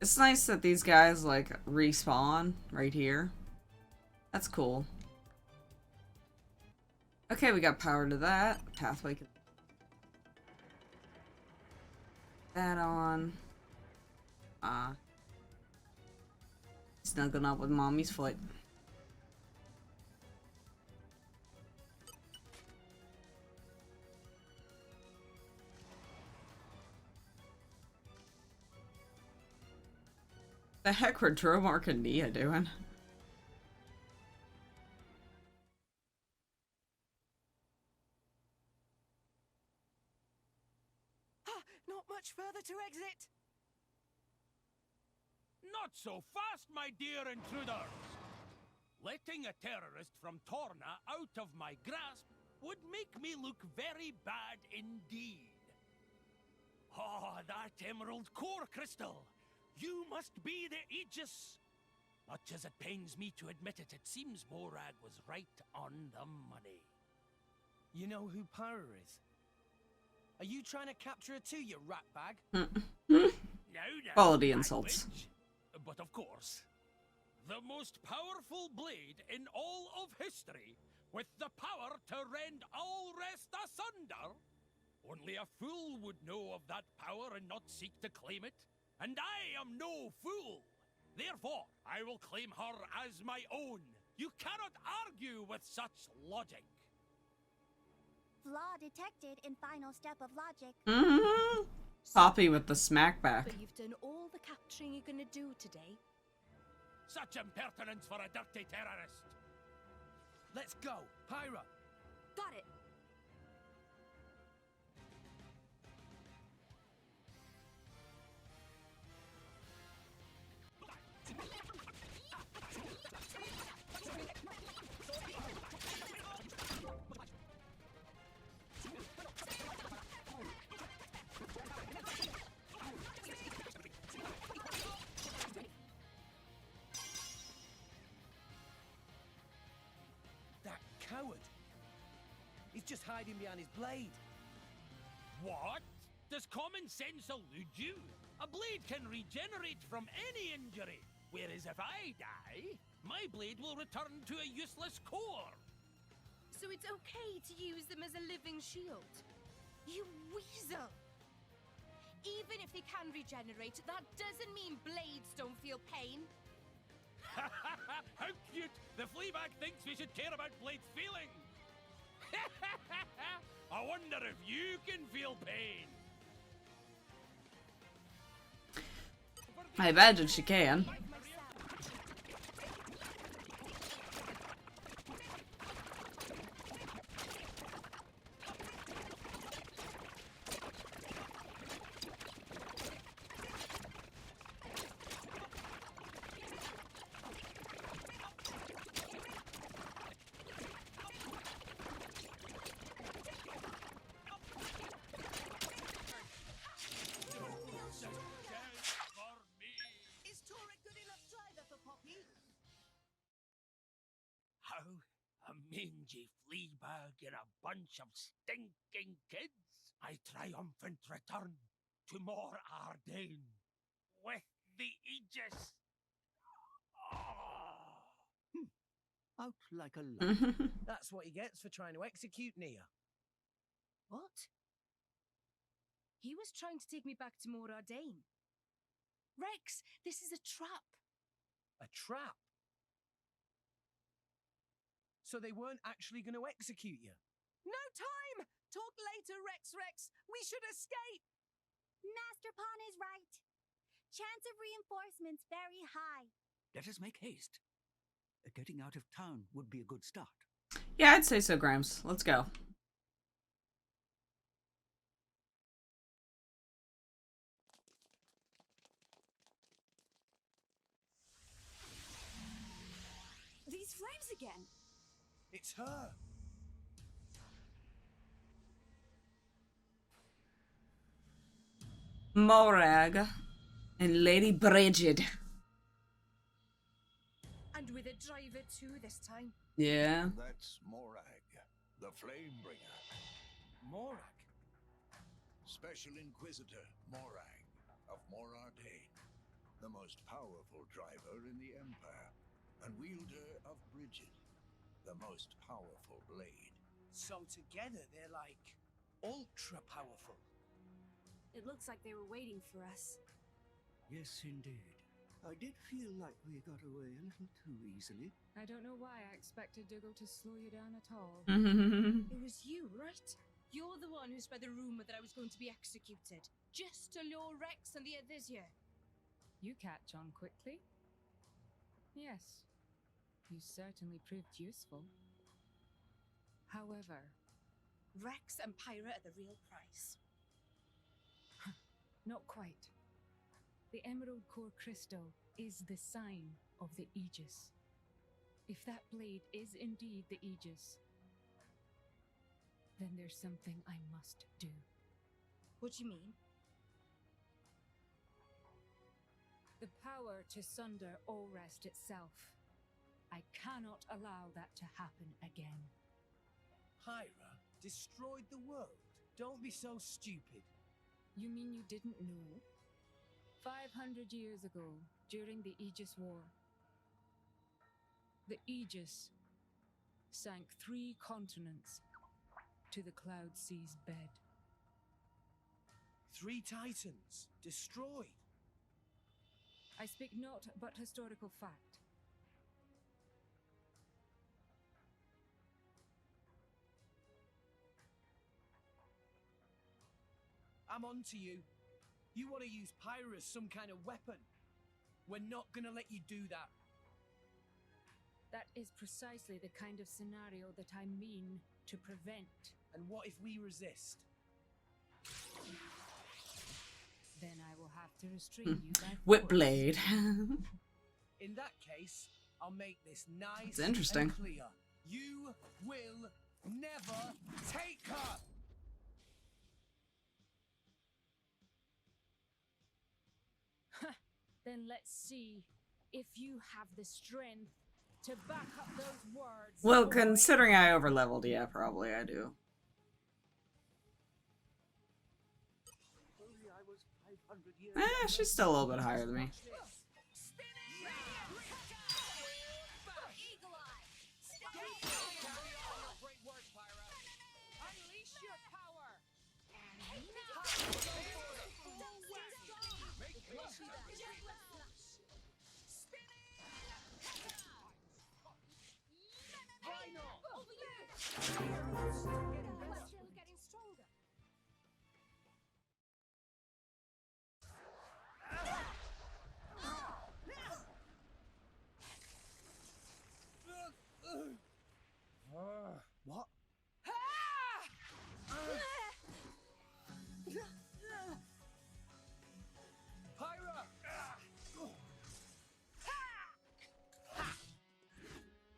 It's nice that these guys, like, respawn right here. That's cool. Okay, we got power to that. Pathway. That on. Snuggling up with mommy's foot. The heck were Dromark and Nia doing? Not much further to exit. Not so fast, my dear intruders! Letting a terrorist from Torna out of my grasp would make me look very bad indeed. Oh, that emerald core crystal! You must be the Aegis! Much as it pains me to admit it, it seems Morag was right on the money. You know who Pyra is? Are you trying to capture her too, you ratbag? Now, Quality insults. language. But of course, the most powerful blade in all of history, with the power to rend all rest asunder. Only a fool would know of that power and not seek to claim it. And I am no fool. Therefore, I will claim her as my own. You cannot argue with such logic. Flaw detected in final step of logic. Poppy with the smackback. But you've done all the capturing you're gonna do today. Such impertinence for a dirty terrorist. Let's go, Pyra. Got it. That coward. He's just hiding behind his blade. What? Does common sense elude you? A blade can regenerate from any injury, whereas if I die, my blade will return to a useless core. So it's okay to use them as a living shield? You weasel! Even if they can regenerate, that doesn't mean blades don't feel pain. How cute! The fleabag thinks we should care about Blade's feelings! I wonder if you can feel pain! I imagine she can. Is Tora good enough driver for Poppy? How a mangy fleabag and a bunch of stinking kids! I triumphant return to more Ardain with the Aegis. Out like a light. That's what he gets for trying to execute Nia. What? He was trying to take me back to Morardain. Rex, this is a trap. A trap? So they weren't actually going to execute you? No time! Talk later, Rex. We should escape! Master Pawn is right. Chance of reinforcements very high. Let us make haste. Getting out of town would be a good start. Yeah, I'd say so, Grimes. Let's go. These flames again. It's her! Morag and Lady Brigid. And with a driver too this time. Yeah. That's Morag, the Flamebringer. Morag? Special Inquisitor Morag of Morardain. the most powerful driver in the Empire, and wielder of Bridget, the most powerful blade. So together they're like ultra powerful. It looks like they were waiting for us. Yes, indeed. I did feel like we got away a little too easily. I don't know why I expected Dougal to slow you down at all. It was you, right? You're the one who spread the rumor that I was going to be executed, just to lure Rex and the others here. You catch on quickly. Yes, you certainly proved useful. However, Rex and Pyra are the real prize. not quite. The Emerald Core Crystal is the sign of the Aegis. If that blade is indeed the Aegis, then there's something I must do. What do you mean? The power to sunder Allrest itself. I cannot allow that to happen again. Pyra destroyed the world. Don't be so stupid. You mean you didn't know? 500 years ago, during the Aegis War, the Aegis sank 3 continents to the Cloud Sea's bed. 3 titans destroyed. I speak not but historical fact. I'm on to you. You want to use Pyra as some kind of weapon. We're not gonna let you do that. That is precisely the kind of scenario that I mean to prevent. And what if we resist? Then I will have to restrain you by Whip force. blade. In that case, I'll make this nice It's interesting. and clear. You will never take her! Then let's see if you have the strength to back up those words. Well, boy. considering I overleveled, yeah, probably I do. Only I was 500 years She's still a little bit higher than me. Great work, Pyra. Unleash your power! Still getting stronger. What? Pyra!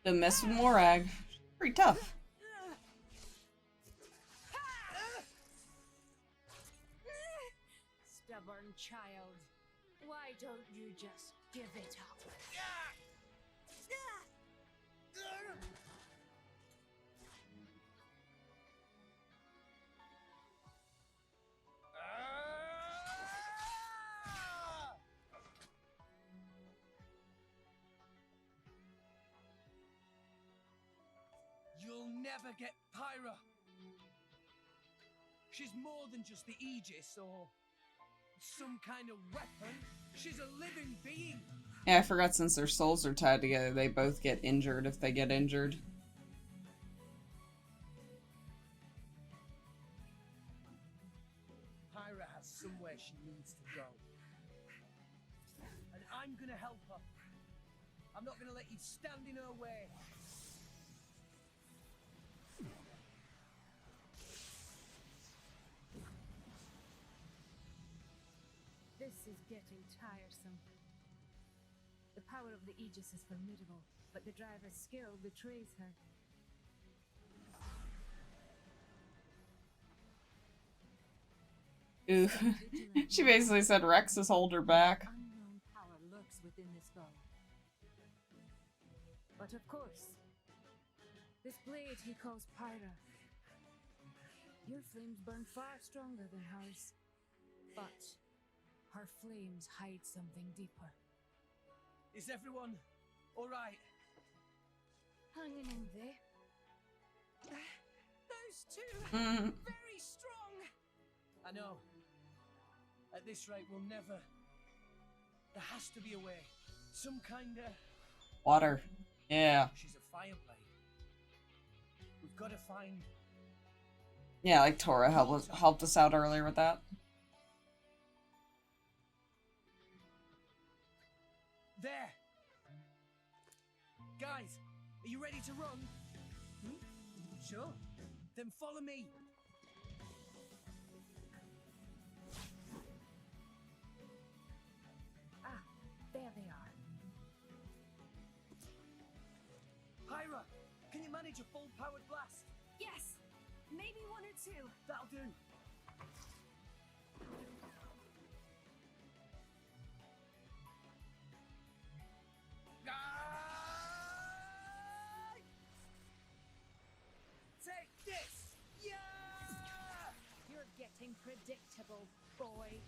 Don't mess with Morag. Pretty tough. Stubborn child. Why don't you just give it up? You'll never get Pyra. She's more than just the Aegis or some kind of weapon. She's a living being. Yeah, I forgot since their souls are tied together, they both get injured if they get injured. Pyra has somewhere she needs to go. And I'm gonna help her. I'm not gonna let you stand in her way. This is getting tiresome. The power of the Aegis is formidable, but the driver's skill betrays her. Ooh. She basically said Rex has hold her back. Unknown power lurks within this bow. But of course, this blade he calls Pyra. Your flames burn far stronger than hers. But her flames hide something deeper. Is everyone all right? Hanging in there. Those two, very strong. I know. At this rate, we'll never... There has to be a way. Some kind of... Water. Yeah. She's a fireblade. We've got to find... Yeah, like Tora helped us out earlier with that. There! Guys, are you ready to run? Sure. Then follow me. Ah, there they are. Hyra, can you manage a full-powered blast? Yes! Maybe one or two. That'll do. Take this! Yeah! You're getting predictable, boy.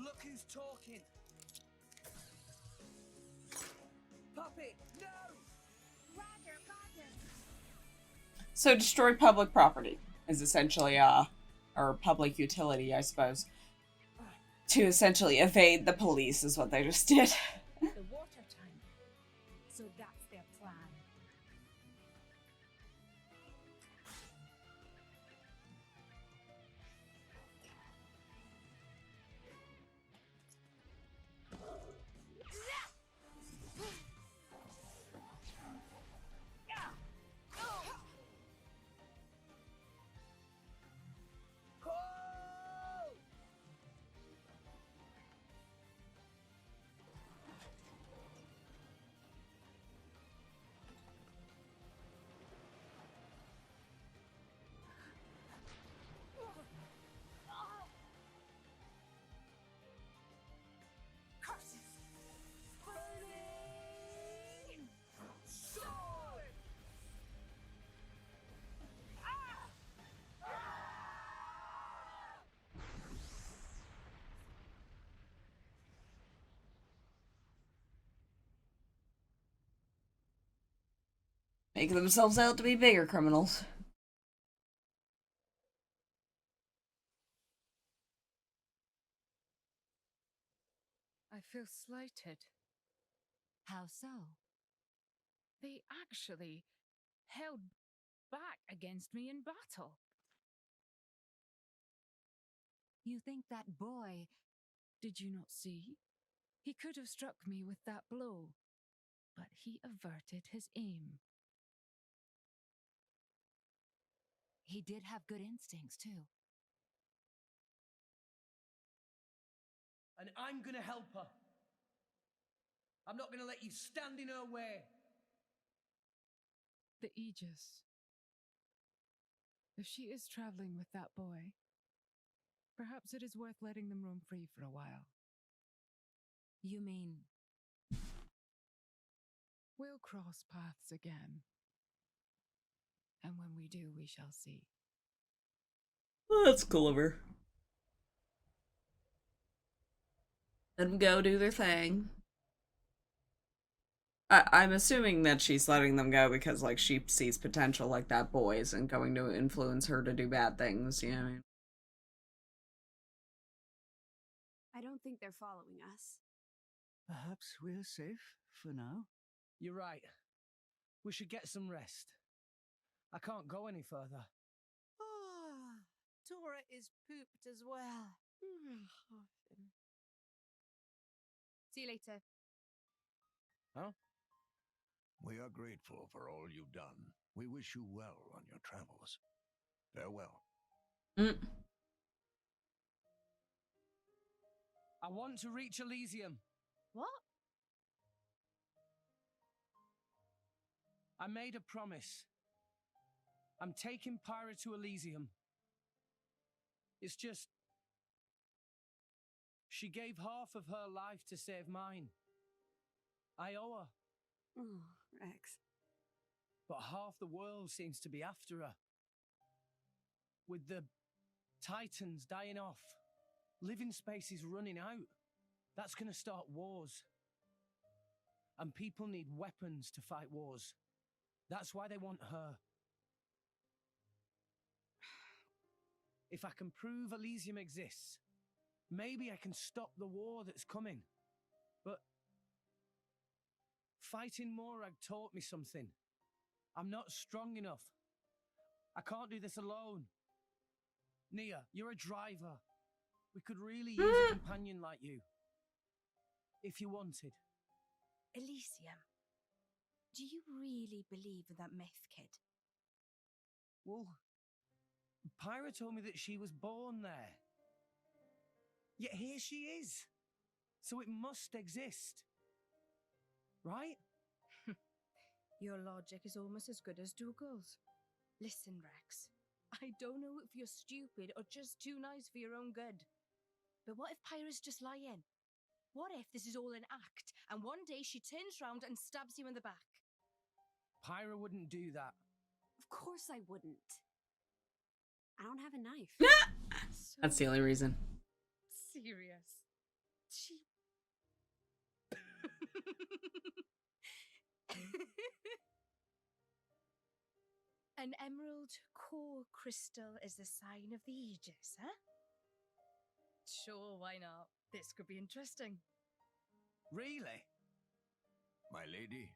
Look who's talking. Puppy, no! Roger, roger. So destroy public property is essentially or public utility, I suppose. To essentially evade the police is what they just did. The water tank. So that's their plan. Make themselves out to be bigger criminals. I feel slighted. How so? They actually held back against me in battle. You think that boy... Did you not see? He could have struck me with that blow, but he averted his aim. He did have good instincts, too. And I'm gonna help her. I'm not gonna let you stand in her way. The Aegis. If she is traveling with that boy, perhaps it is worth letting them roam free for a while. You mean... We'll cross paths again. And when we do, we shall see. Well, that's cool of her. Let them go do their thing. I'm assuming that she's letting them go because, like, she sees potential like that boy isn't going to influence her to do bad things, you know what I mean? I don't think they're following us. Perhaps we're safe for now. You're right. We should get some rest. I can't go any further. Ah, Tora is pooped as well. See you later. Huh? We are grateful for all you've done. We wish you well on your travels. Farewell. I want to reach Elysium. What? I made a promise. I'm taking Pyra to Elysium. It's just... She gave half of her life to save mine. I owe her. Oh, Rex. but half the world seems to be after her. With the Titans dying off, living space is running out. That's gonna start wars. And people need weapons to fight wars. That's why they want her. If I can prove Elysium exists, maybe I can stop the war that's coming. But fighting Morag taught me something. I'm not strong enough. I can't do this alone. Nia, you're a driver. We could really use a companion like you. If you wanted. Elysium, do you really believe in that myth, kid? Well, Pyra told me that she was born there. Yet here she is. So it must exist. Right? Your logic is almost as good as Dougal's. Listen, Rex. I don't know if you're stupid or just too nice for your own good. But what if Pyra's just lying? What if this is all an act, and one day she turns round and stabs you in the back? Pyra wouldn't do that. Of course I wouldn't. I don't have a knife. That's the only reason. Serious. She... An emerald core crystal is the sign of the Aegis, huh? Sure, why not? This could be interesting. Really? My lady?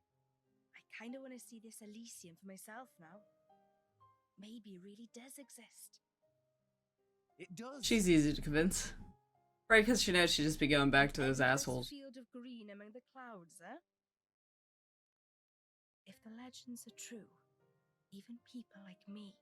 I kind of want to see this Elysium for myself now. Maybe it really does exist. It does. She's easy to convince. Right, because she knows she'd just be going back to those Endless assholes. Field of green among the clouds, huh? If the legends are true, even people like me.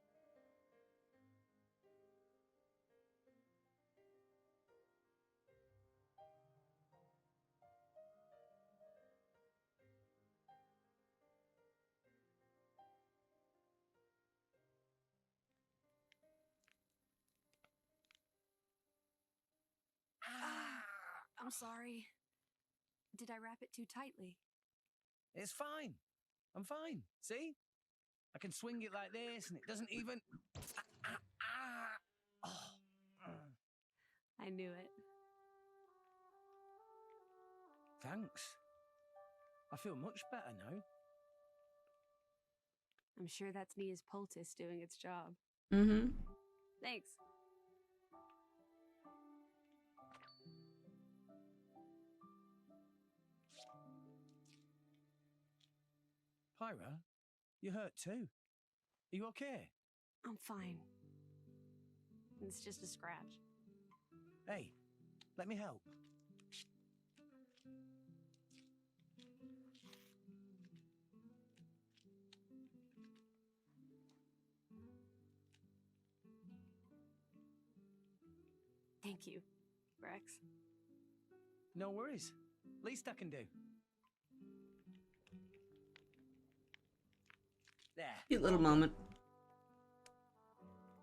I'm sorry. Did I wrap it too tightly? It's fine. I'm fine. See? I can swing it like this and it doesn't even... I knew it. Thanks. I feel much better now. I'm sure that's Nia's poultice doing its job. Mm-hmm. Thanks. Pyra, you hurt too. Are you okay? I'm fine. It's just a scratch. Hey, let me help. Thank you, Rex. No worries. Least I can do. There. Cute little moment.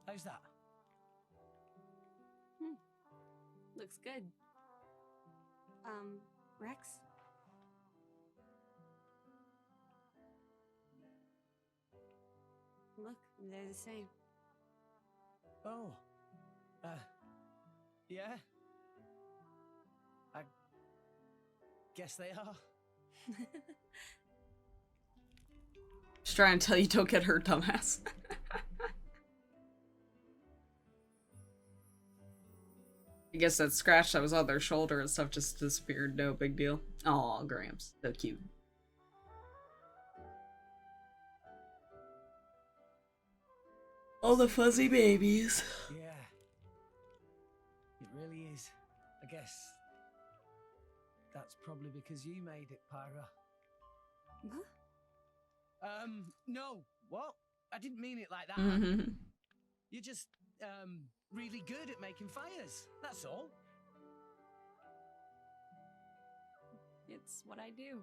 How's that? Looks good. Rex? Look, they're the same. Oh. Yeah? I guess they are. Just trying to tell you don't get hurt, dumbass. I guess that scratch that was on their shoulder and stuff just disappeared. No big deal. Aw, Gramps. So cute. All the fuzzy babies. Yeah. It really is. I guess that's probably because you made it, Pyra. Huh? No. What? I didn't mean it like that. Mm-hmm. You're just, really good at making fires. That's all. It's what I do.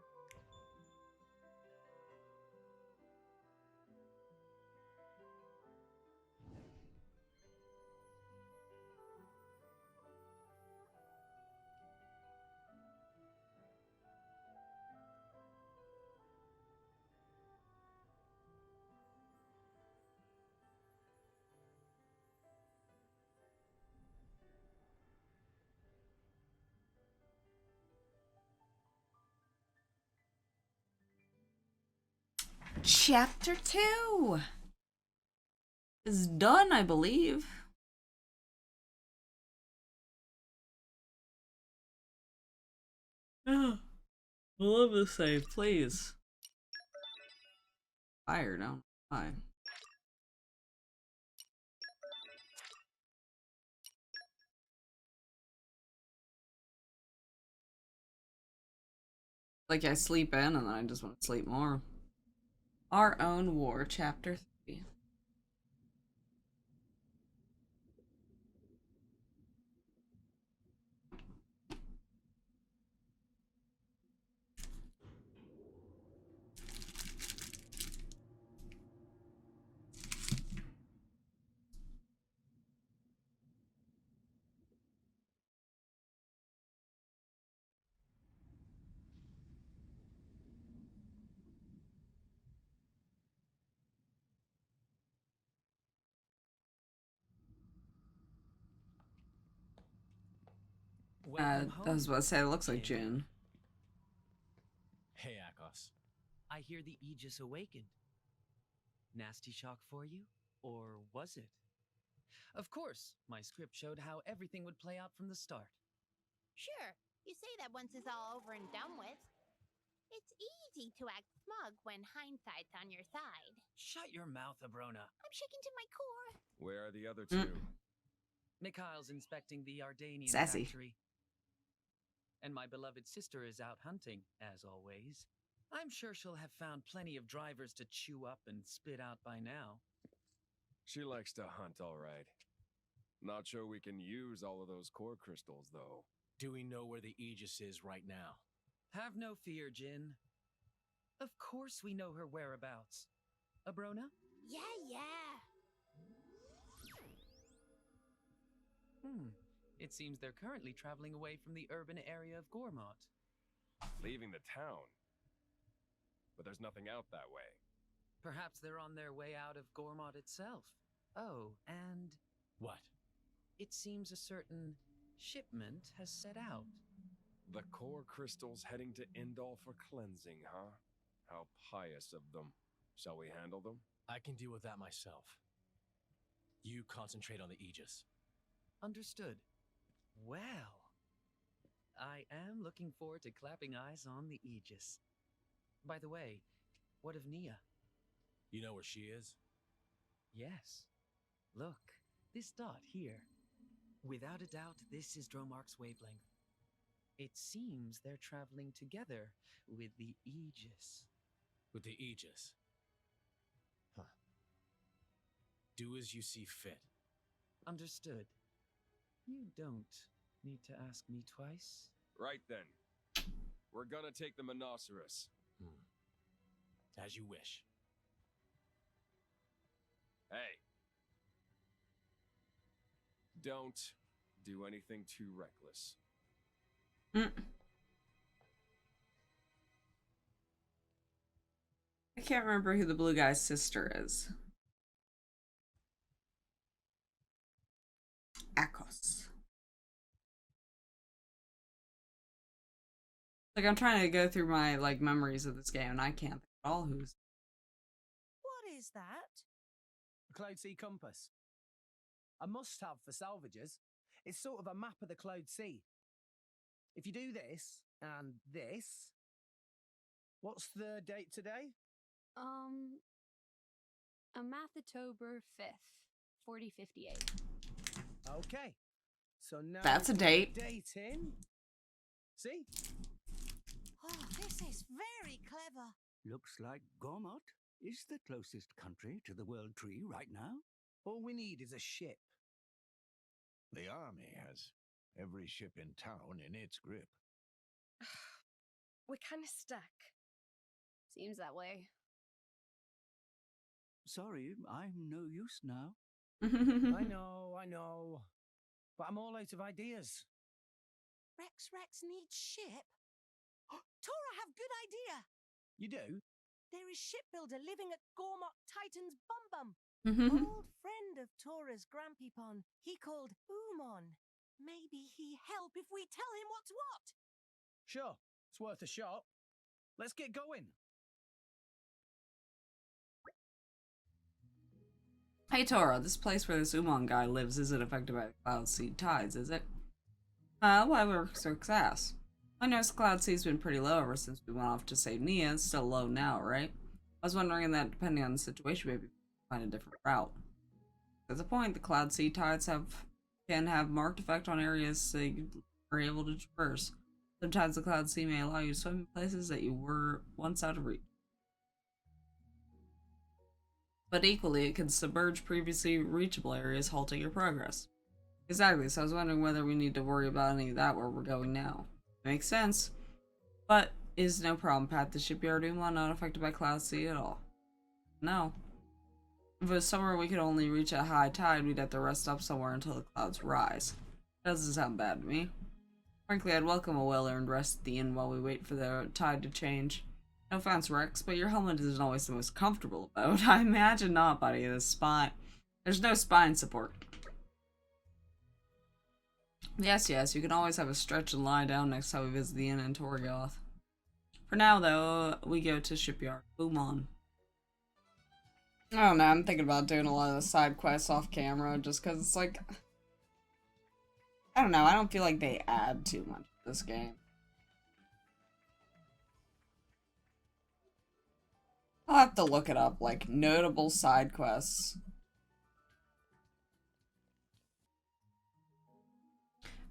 Chapter 2 is done, I believe. Yeah. I love this save, please. Fire, don't I? Like I sleep in and then I just want to sleep more. Our Own War, Chapter 3. I was about to say, it looks like June. Hey, Akos. I hear the Aegis awakened. Nasty shock for you? Or was it? Of course, my script showed how everything would play out from the start. Sure, you say that once it's all over and done with. It's easy to act smug when hindsight's on your side. Shut your mouth, Abrona. I'm shaking to my core. Where are the other two? Mikhail's inspecting the Ardanian Sassy. factory. And my beloved sister is out hunting, as always. I'm sure she'll have found plenty of drivers to chew up and spit out by now. She likes to hunt, all right. Not sure we can use all of those core crystals, though. Do we know where the Aegis is right now? Have no fear, Jin. Of course we know her whereabouts. Abrona? Yeah. It seems they're currently traveling away from the urban area of Gormott. Leaving the town. But there's nothing out that way. Perhaps they're on their way out of Gormott itself. Oh, and... What? It seems a certain shipment has set out. The core crystals heading to Indal for cleansing, huh? How pious of them. Shall we handle them? I can deal with that myself. You concentrate on the Aegis. Understood. Well, I am looking forward to clapping eyes on the Aegis. By the way, what of Nia? You know where she is? Yes. Look, this dot here. Without a doubt, this is Dromark's wavelength. It seems they're traveling together with the Aegis. With the Aegis? Huh. Do as you see fit. Understood. You don't need to ask me twice. Right then. We're gonna take the Monoceros. As you wish. Hey. Don't do anything too reckless. I can't remember who the blue guy's sister is. Akos. Like, I'm trying to go through my, like, memories of this game, and I can't think at all who's... What is that? A Cloud Sea compass. A must-have for salvagers. It's sort of a map of the Cloud Sea. If you do this, and this... What's the date today? Amathatober 5th, 4058. Okay. So now... That's a date. Date in. See? Oh, this is very clever. Looks like Gormott is the closest country to the World Tree right now. All we need is a ship. The army has every ship in town in its grip. We're kind of stuck. Seems that way. Sorry, I'm no use now. I know. But I'm all out of ideas. Rex needs ship. Tora have good idea. You do? There is shipbuilder living at Gormott Titan's Bum. Old friend of Tora's Grampypon. He called Umon. Maybe he help if we tell him what's what. Sure, it's worth a shot. Let's get going. Hey Tora, this place where this Umon guy lives isn't affected by the cloud seed tides, is it? Why works sass? I noticed the cloud seed's been pretty low ever since we went off to save Nia. It's still low now, right? I was wondering that depending on the situation, maybe we can find a different route. At the point, the cloud seed tides can have marked effect on areas you are able to traverse. Sometimes the cloud sea may allow you to swim in places that you were once out of reach. But equally, it can submerge previously reachable areas, halting your progress. Exactly, so I was wondering whether we need to worry about any of that where we're going now. Makes sense. But is no problem, Pat. The shipyard Umon not affected by cloud sea at all. No. If it was somewhere we could only reach at high tide, we'd have to rest up somewhere until the clouds rise. Doesn't sound bad to me. Frankly, I'd welcome a well-earned rest at the inn while we wait for the tide to change. No offense, Rex, but your helmet isn't always the most comfortable about. I imagine not, buddy. There's no spine support. Yes, you can always have a stretch and lie down next time we visit the inn in Torgoth. For now, though, we go to shipyard. Boom on. I don't know, I'm thinking about doing a lot of the side quests off camera just because it's like, I don't know, I don't feel like they add too much to this game. I'll have to look it up, like, notable side quests.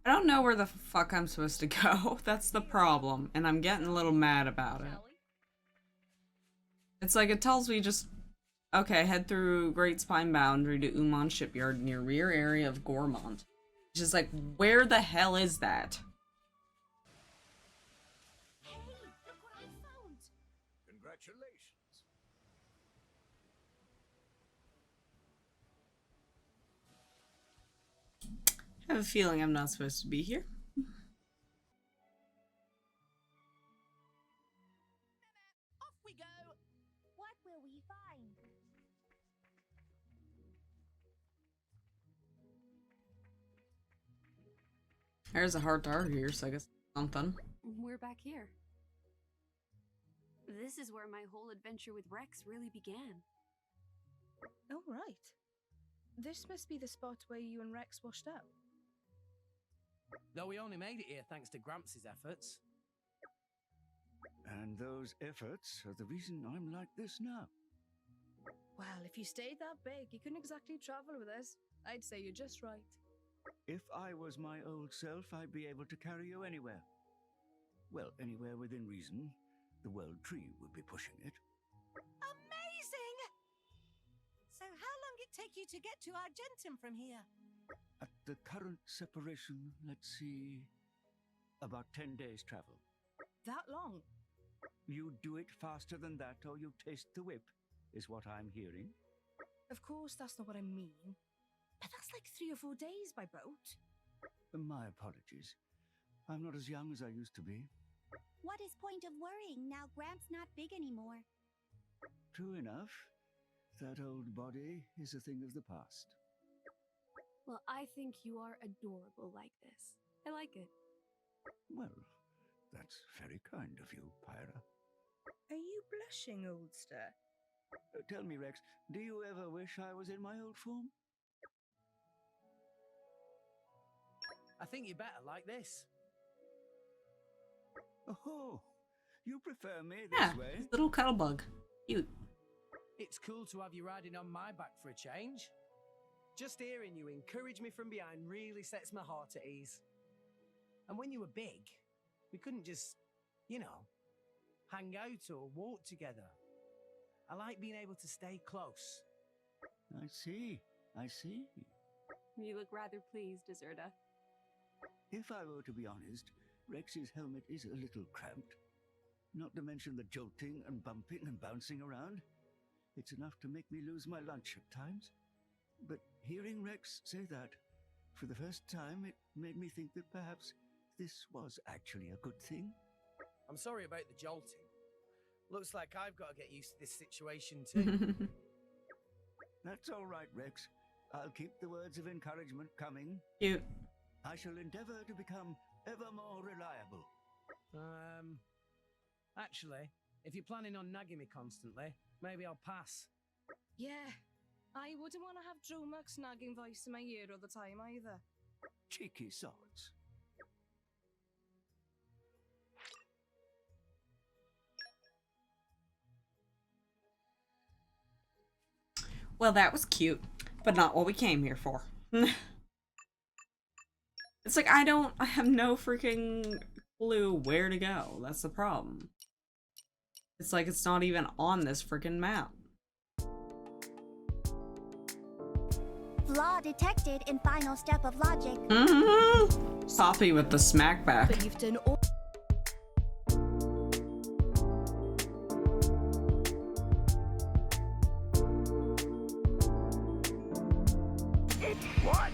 I don't know where the fuck I'm supposed to go. That's the problem, and I'm getting a little mad about it. It's like, it tells me just, okay, head through Great Spine Boundary to Umon Shipyard near rear area of Gormont. Which is like, where the hell is that? Hey, look what I found! Congratulations. I have a feeling I'm not supposed to be here. Off we go! What will we find? There's a heart to heart here, so I guess something. We're back here. This is where my whole adventure with Rex really began. Oh, right. This must be the spot where you and Rex washed up. Though we only made it here thanks to Gramps' efforts. And those efforts are the reason I'm like this now. Well, if you stayed that big, you couldn't exactly travel with us. I'd say you're just right. If I was my old self, I'd be able to carry you anywhere. Well, anywhere within reason. The World Tree would be pushing it. Amazing! So how long it take you to get to Argentum from here? At the current separation, let's see, about 10 days travel. That long? You do it faster than that or you taste the whip, is what I'm hearing. Of course, that's not what I mean. But that's like 3 or 4 days by boat. My apologies. I'm not as young as I used to be. What is point of worrying now Gramps not big anymore? True enough. That old body is a thing of the past. Well, I think you are adorable like this. I like it. Well, that's very kind of you, Pyra. Are you blushing, oldster? Tell me, Rex, do you ever wish I was in my old form? I think you're better like this. Oh, you prefer me Yeah, this way? little cuddle bug. Cute. It's cool to have you riding on my back for a change. Just hearing you encourage me from behind really sets my heart at ease. And when you were big, we couldn't just, you know, hang out or walk together. I like being able to stay close. I see. You look rather pleased, Deserta. If I were to be honest, Rex's helmet is a little cramped. Not to mention the jolting and bumping and bouncing around. It's enough to make me lose my lunch at times. But hearing Rex say that, for the first time, it made me think that perhaps this was actually a good thing. I'm sorry about the jolting. Looks like I've got to get used to this situation too. That's all right, Rex. I'll keep the words of encouragement coming. Cute. I shall endeavor to become ever more reliable. Actually, if you're planning on nagging me constantly, maybe I'll pass. Yeah, I wouldn't want to have Dromac's nagging voice in my ear all the time either. Cheeky sods. Well, that was cute, but not what we came here for. It's like, I have no freaking clue where to go. That's the problem. It's like it's not even on this freaking map. Flaw detected in final step of logic. Poppy with the smack back. But you've done all. What?